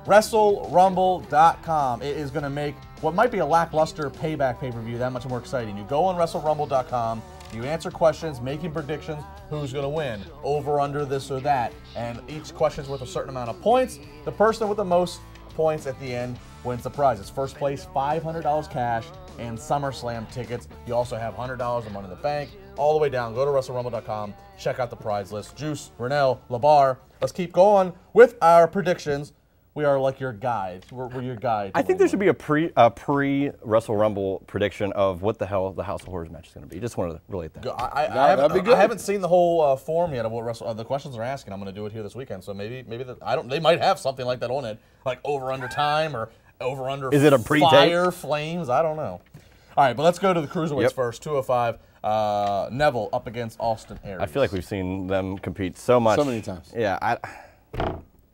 WrestleRumble.com. It is going to make what might be a lackluster Payback pay-per-view that much more exciting. You go on WrestleRumble.com, you answer questions, making predictions, who's going to win, over, under, this or that, and each question's worth a certain amount of points. The person with the most points at the end wins the prizes. First place, $500 cash and SummerSlam tickets. You also have $100 of Money in the Bank. All the way down, go to WrestleRumble.com, check out the prize list. Juice, Renell, LeBar, let's keep going with our predictions. We are like your guide. We're your guide. I think there should be a pre Wrestle Rumble prediction of what the hell the House of Horrors match is going to be. Just wanted to relate that. I haven't seen the whole form yet of what the questions are asking. I'm going to do it here this weekend. So maybe they might have something like that on it, like over under time or over under. Is it a pre-tape? Fire flames? I don't know. All right, but let's go to the Cruiserweights first. 205. Neville up against Austin Aries. I feel like we've seen them compete so much. So many times. Yeah.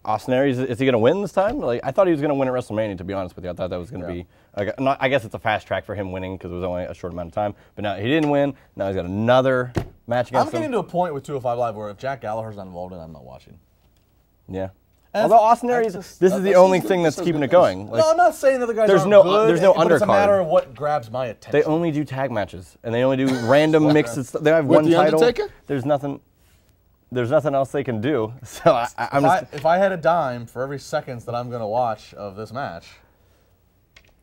Austin Aries, is he going to win this time? Like, I thought he was going to win at WrestleMania, to be honest with you. I thought that was going to be, I guess it's a fast track for him winning because it was only a short amount of time. But now he didn't win. Now he's got another match against him. I'm getting to a point with 205 Live where if Jack Gallagher's not involved in it, I'm not watching. Yeah. Although Austin Aries, this is the only thing that's keeping it going. Like, no, I'm not saying the other guys aren't good. There's no undercard. It's a matter of what grabs my attention. They only do tag matches, and they only do random mixes. They have one title. Undertaker? There's nothing else they can do. So if I had a dime for every seconds that I'm going to watch of this match,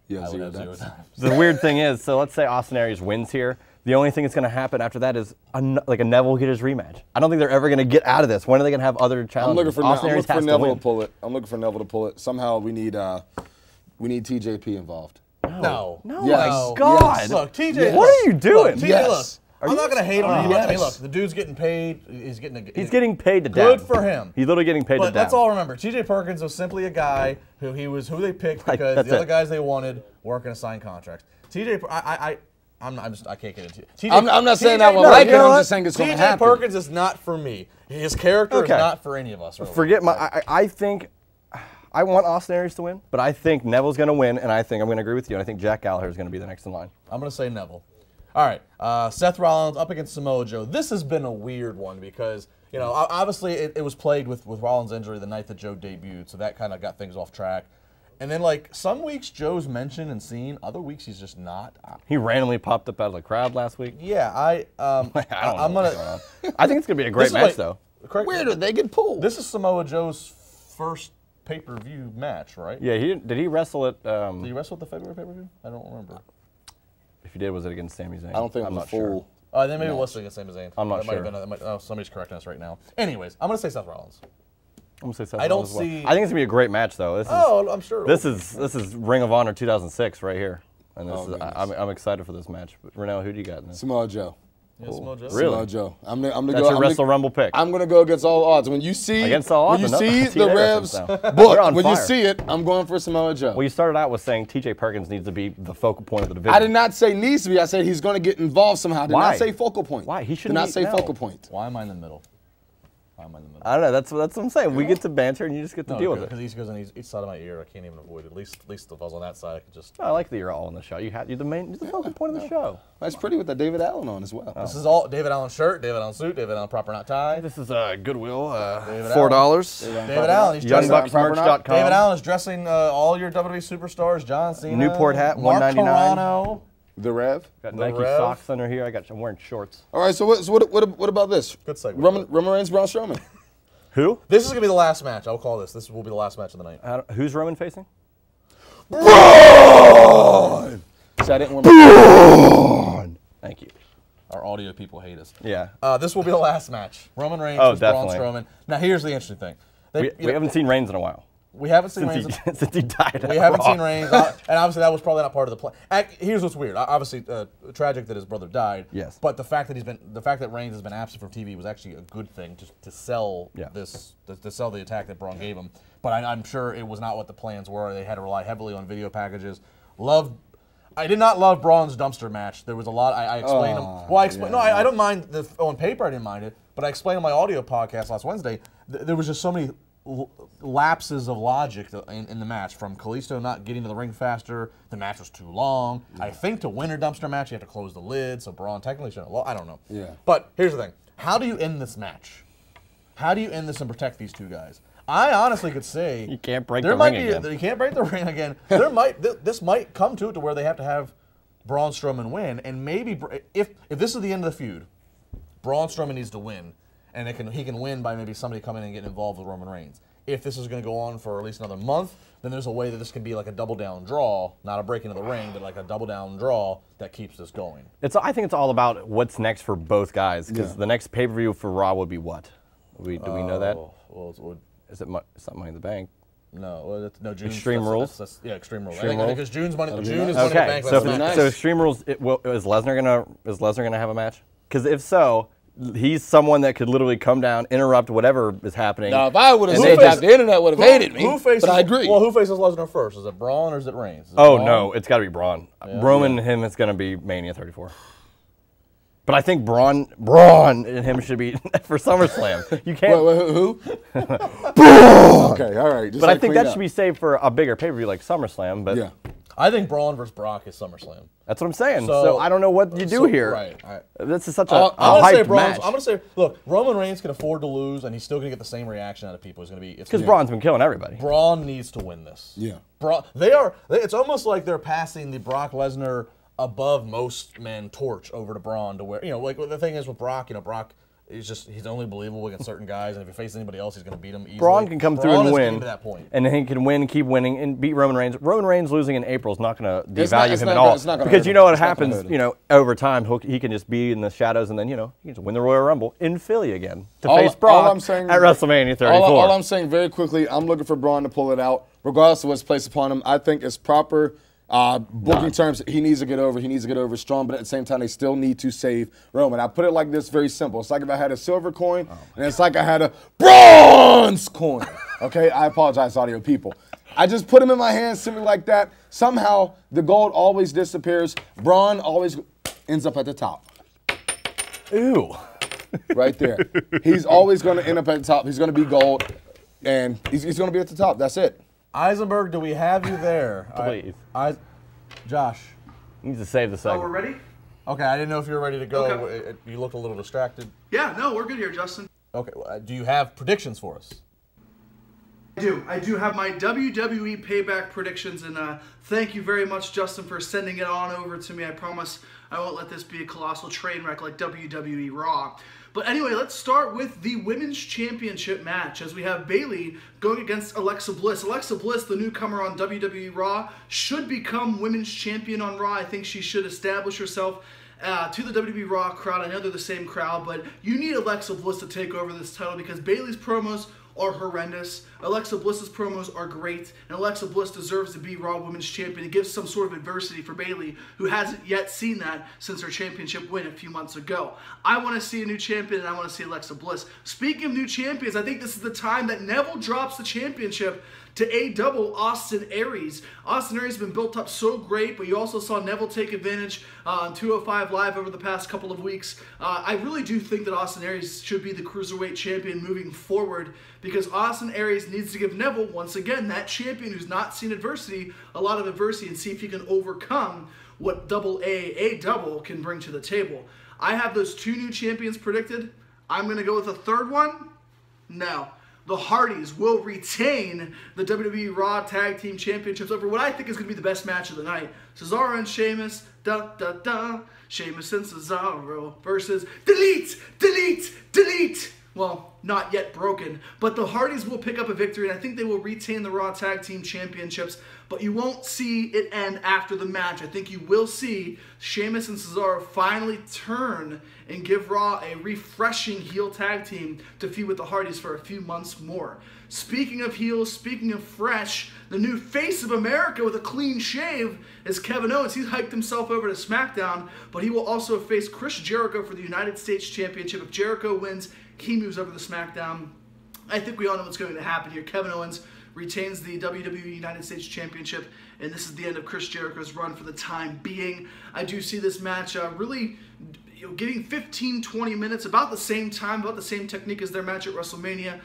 yeah, I would have 0 dimes. The weird thing is, so let's say Austin Aries wins here. The only thing that's going to happen after that is like a Neville get his rematch. I don't think they're ever going to get out of this. When are they going to have other challenges? I'm looking for Neville to pull it. I'm looking for Neville to pull it. Somehow we need TJP involved. No. Yes. God. Yes. Look, TJ. Yes. What are you doing? Look, TJ, yes. I'm not going to hate on him. Yes. I mean, look, the dude's getting paid. He's getting paid to death. Good for him. He's literally getting paid to death. But let's all remember, TJ Perkins was simply a guy who they picked because the other guys they wanted weren't going to sign contracts. TJ, I can't get into it. I'm not saying I will like it. I'm just saying it's going to happen. TJ Perkins is not for me. His character is not for any of us. Really. Forget my. I think I want Austin Aries to win, but I think Neville's going to win, and I think I'm going to agree with you. And I think Jack Gallagher is going to be the next in line. I'm going to say Neville. All right, Seth Rollins up against Samoa Joe. This has been a weird one because, you know, obviously it was plagued with Rollins' injury the night that Joe debuted, so that kind of got things off track. And then, like, some weeks Joe's mentioned and seen, other weeks he's just not. He randomly popped up out of the crowd last week. Yeah, I think it's gonna be a great match, though. Where did they get pulled? This is Samoa Joe's first pay-per-view match, right? Yeah, did he wrestle at? Did he wrestle at the February pay-per-view? I don't remember. If he did, was it against Sami Zayn? I don't think it was a full. Then maybe it was against Sami Zayn. I'm not sure. Somebody's correcting us right now. Anyways, I'm gonna say Seth Rollins. I'm gonna say Seth Rollins as well. I think it's gonna be a great match, though. I'm sure. This is Ring of Honor 2006 right here, and I'm excited for this match. But Renell, who do you got in this? Samoa Joe. Yeah, Samoa Joe. Really? Samoa Joe. I'm gonna That's go. your Wrestle Rumble pick. I'm gonna go against all odds. When you see against all odds, when you see the Revs book, when you see it, I'm going for Samoa Joe. Well, you started out with saying TJ Perkins needs to be the focal point of the division. I did not say needs to be. I said he's going to get involved somehow. I did not say focal point. Why? He shouldn't. Did not say focal point. Why am I in the middle? I don't know. That's what I'm saying. We get to banter, and you just get to deal with it. Because he goes on each side of my ear. I can't even avoid it. At least if I was on that side, I could just. I like that you're all on the show. You're the focal point of the show. That's pretty with the David Allen on as well. This is all David Allen shirt, David Allen suit, David Allen proper not tie. This is Goodwill. $4. David Allen. He's YoungBucksMerch.com. David Allen is dressing all your WWE superstars. John Cena. Newport hat, Mark $199. Toronto. The Rev. Got Nike socks under here. I'm wearing shorts. All right. So what about this? Good segment. Roman Reigns, Braun Strowman. Who? This is gonna be the last match. I'll call this. This will be the last match of the night. Who's Roman facing? Braun! So I didn't want Braun! Thank you. Our audio people hate us. Yeah. This will be the last match. Roman Reigns versus Braun Strowman. Now here's the interesting thing. We haven't seen Reigns in a while. We haven't seen Reigns since he died. We haven't seen Reigns, and obviously that was probably not part of the plan. Here's what's weird. Obviously, tragic that his brother died. Yes. But the fact that Reigns has been absent from TV was actually a good thing to sell to sell the attack that Braun gave him. But I'm sure it was not what the plans were. They had to rely heavily on video packages. I did not love Braun's dumpster match. There was a lot. I explained them. Well, I don't mind on paper. I didn't mind it, but I explained on my audio podcast last Wednesday. There was just so many lapses of logic in the match, from Kalisto not getting to the ring faster. The match was too long. Yeah. I think to win a dumpster match, you have to close the lid, so Braun technically shouldn't have lost. I don't know. Yeah. But here's the thing. How do you end this match? How do you end this and protect these two guys? I honestly could say You can't break there the might ring be, again. You can't break the ring again. This might come to it to where they have to have Braun Strowman win, and maybe if this is the end of the feud, Braun Strowman needs to win, and he can win by maybe somebody coming in and getting involved with Roman Reigns. If this is going to go on for at least another month, then there's a way that this can be like a double down draw, not a break into the ring, but like a double down draw that keeps this going. I think it's all about what's next for both guys, because the next pay-per-view for Raw would be what? Do we know that? Well, Is it it's not Money in the Bank? No, no. June's, Extreme Rules? Yeah, Extreme Rules. Extreme Rules? Because June is Money in the Okay, Bank. so, nice. so Extreme Rules, is Lesnar gonna have a match? Because if so, he's someone that could literally come down, interrupt whatever is happening. Now, if I would have said that, the internet would have hated me. But I agree. Well, who faces Lesnar first? Is it Braun or is it Reigns? Is it Oh Braun? no, it's got to be Braun. Roman and him, it's gonna be Mania 34. But I think Braun and him should be for SummerSlam. You can't. Wait, who? Okay, all right. But I think that should be saved for a bigger pay-per-view like SummerSlam. But Yeah. I think Braun versus Brock is SummerSlam. that's what I'm saying. So I don't know what you do here. Right. This is such a I'm gonna say hyped Braun's. match. I'm gonna say, look, Roman Reigns can afford to lose, and he's still gonna get the same reaction out of people. Because Braun's been killing everybody. Braun needs to win this. Yeah. It's almost like they're passing the Brock Lesnar above most men torch over to Braun to where, like the thing is with Brock, Brock he's only believable against certain guys, and if he faces anybody else, he's going to beat him easily. Braun can come through and is win, getting to that point. and then he can win, keep winning, and beat Roman Reigns. Roman Reigns losing in April is not going to devalue him at all, because you know what happens. Over time, he can just be in the shadows, and then he can just win the Royal Rumble in Philly again to face Brock at WrestleMania 34. All I'm saying very quickly, I'm looking for Braun to pull it out, regardless of what's placed upon him. I think it's proper. Booking terms, he needs to get over. He needs to get over strong, but at the same time, they still need to save Roman. I put it like this, very simple. It's like if I had a silver coin, and it's like I had a bronze coin. Okay, I apologize, audio people. I just put them in my hands, simply like that. Somehow, the gold always disappears. Braun always ends up at the top. Ew. Right there. He's always going to end up at the top. He's going to be gold, and he's going to be at the top. That's it. Eisenberg, do we have you there? Please. Josh. Needs to save the segment. Oh, we're ready? Okay, I didn't know if you were ready to go. Okay. You looked a little distracted. Yeah, no, we're good here, Justin. Okay, do you have predictions for us? I do have my WWE Payback predictions, and thank you very much, Justin, for sending it on over to me. I promise I won't let this be a colossal train wreck like WWE Raw. But anyway, let's start with the Women's Championship match, as we have Bayley going against Alexa Bliss. Alexa Bliss, the newcomer on WWE Raw, should become Women's Champion on Raw. I think she should establish herself to the WWE Raw crowd. I know they're the same crowd, but you need Alexa Bliss to take over this title, because Bayley's promos are horrendous. Alexa Bliss's promos are great, and Alexa Bliss deserves to be Raw Women's Champion. It gives some sort of adversity for Bayley, who hasn't yet seen that since her championship win a few months ago. I want to see a new champion, and I want to see Alexa Bliss. Speaking of new champions, I think this is the time that Neville drops the championship to A-double Austin Aries. Austin Aries has been built up so great, but you also saw Neville take advantage on 205 Live over the past couple of weeks. I really do think that Austin Aries should be the Cruiserweight champion moving forward, because Austin Aries needs to give Neville, once again, that champion who's not seen adversity, a lot of adversity, and see if he can overcome what A-double can bring to the table. I have those two new champions predicted. I'm going to go with a third one. No. The Hardys will retain the WWE Raw Tag Team Championships over what I think is going to be the best match of the night. Cesaro and Sheamus, Sheamus and Cesaro versus Delete, Delete, Delete. Well, not yet broken, but the Hardys will pick up a victory, and I think they will retain the Raw Tag Team Championships, but you won't see it end after the match. I think you will see Sheamus and Cesaro finally turn and give Raw a refreshing heel tag team to feud with the Hardys for a few months more. Speaking of heels, speaking of fresh, the new face of America with a clean shave is Kevin Owens. He's hiked himself over to SmackDown, but he will also face Chris Jericho for the United States Championship. If Jericho wins, he moves over to SmackDown. I think we all know what's going to happen here. Kevin Owens retains the WWE United States Championship, and this is the end of Chris Jericho's run for the time being. I do see this match really getting 15-20 minutes, about the same time, about the same technique as their match at WrestleMania.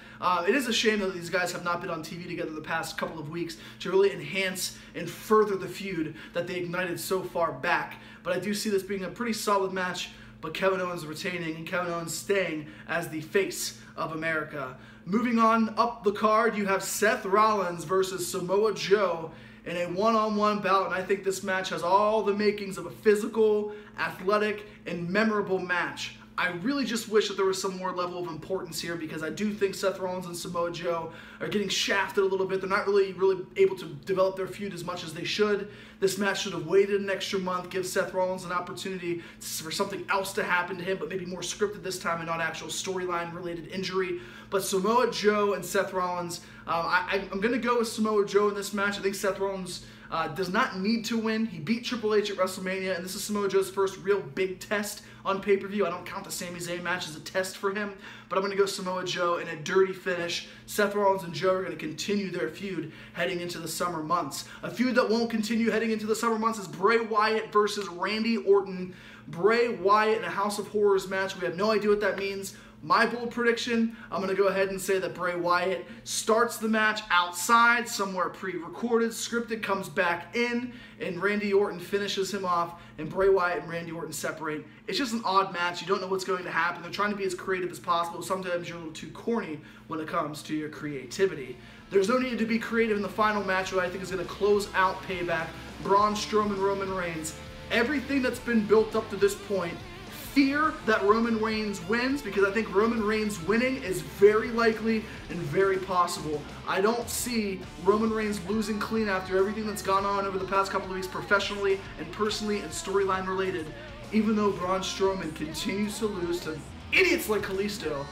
It is a shame that these guys have not been on TV together the past couple of weeks to really enhance and further the feud that they ignited so far back. But I do see this being a pretty solid match but Kevin Owens retaining and Kevin Owens staying as the face of America. Moving on up the card, you have Seth Rollins versus Samoa Joe in a one-on-one bout, and I think this match has all the makings of a physical, athletic, and memorable match. I really just wish that there was some more level of importance here, because I do think Seth Rollins and Samoa Joe are getting shafted a little bit. They're not really able to develop their feud as much as they should. This match should have waited an extra month, give Seth Rollins an opportunity for something else to happen to him, but maybe more scripted this time and not actual storyline-related injury. But Samoa Joe and Seth Rollins, I'm going to go with Samoa Joe in this match. I think Seth Rollins does not need to win. He beat Triple H at WrestleMania, and this is Samoa Joe's first real big test on pay-per-view. I don't count the Sami Zayn match as a test for him, but I'm going to go Samoa Joe in a dirty finish. Seth Rollins and Joe are going to continue their feud heading into the summer months. A feud that won't continue heading into the summer months is Bray Wyatt versus Randy Orton. Bray Wyatt in a House of Horrors match. We have no idea what that means. My bold prediction, I'm going to go ahead and say that Bray Wyatt starts the match outside, somewhere pre-recorded, scripted, comes back in, and Randy Orton finishes him off, and Bray Wyatt and Randy Orton separate. It's just an odd match. You don't know what's going to happen. They're trying to be as creative as possible. Sometimes you're a little too corny when it comes to your creativity. There's no need to be creative in the final match, what I think is going to close out Payback. Braun Strowman, Roman Reigns. Everything that's been built up to this point, fear that Roman Reigns wins, because I think Roman Reigns winning is very likely and very possible. I don't see Roman Reigns losing clean after everything that's gone on over the past couple of weeks, professionally and personally and storyline related, even though Braun Strowman continues to lose to idiots like Kalisto,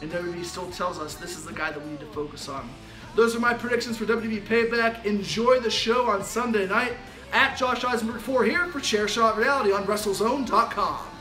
and WWE still tells us this is the guy that we need to focus on. Those are my predictions for WWE Payback. Enjoy the show on Sunday night. At Josh Eisenberg 4 here for Chairshot Reality on WrestleZone.com.